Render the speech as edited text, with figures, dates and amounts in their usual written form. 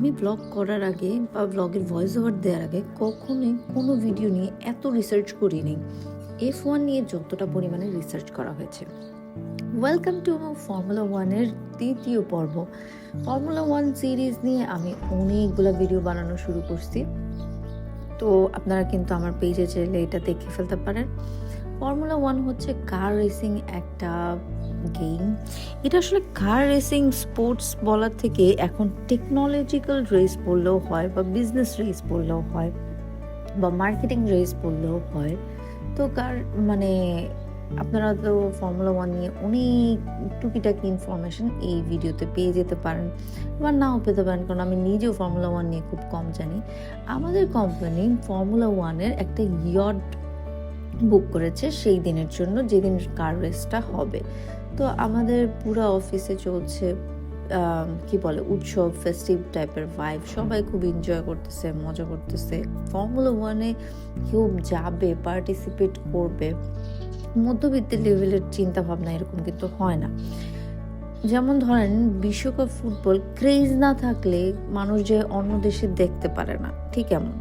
আমি ব্লগ করার আগে বা ব্লগের ভয়েস ওভার দেওয়ার আগে কখনোই কোনো ভিডিও নিয়ে এত রিসার্চ করিনি। F1 নিয়ে যতটা পরিমাণে রিসার্চ করা হয়েছে। ওয়েলকাম টু ফর্মুলা ওয়ানের দ্বিতীয় পর্ব। ফর্মুলা ওয়ান সিরিজ নিয়ে আমি অনেকগুলো ভিডিও বানানো শুরু করছি, তো আপনারা কিন্তু আমার পেজে চাইলে এটা দেখে ফেলতে পারেন। ফর্মুলা ওয়ান হচ্ছে কার রেসিং একটা গেম। এটা আসলে কার রেসিং স্পোর্টস বলার থেকে এখন টেকনোলজিক্যাল রেস বললেও হয়, বা বিজনেস রেস বললেও হয়, বা মার্কেটিং রেস বললেও হয়। তো মানে আপনারা তো ফর্মুলা ওয়ান নিয়ে অনেক টুকিটাকি ইনফরমেশন এই ভিডিওতে পেয়ে যেতে পারেন, বা নাও পেতে পারেন, কারণ আমি নিজেও ফর্মুলা ওয়ান নিয়ে খুব কম জানি। আমাদের কোম্পানি ফর্মুলা ওয়ানের একটা ইয়ট বুক করেছে সেই দিনের জন্য, যেদিন কার রেসটা হবে। তো আমাদের পুরো অফিসে চলছে কি বলে উৎসব, ফেস্টিভ টাইপের ভাইব। সবাই খুব এনজয় করতেছে, মজা করতেছে। ফর্মুলা ওয়ানে কেউ যাবে, পার্টিসিপেট করবে, মধ্যবিত্তের লেভেলের চিন্তা ভাবনা এরকম কিন্তু হয় না। যেমন ধরেন বিশ্বকাপ ফুটবল ক্রেজ না থাকলে মানুষ যে অন্য দেশে দেখতে পারে না, ঠিক এমন।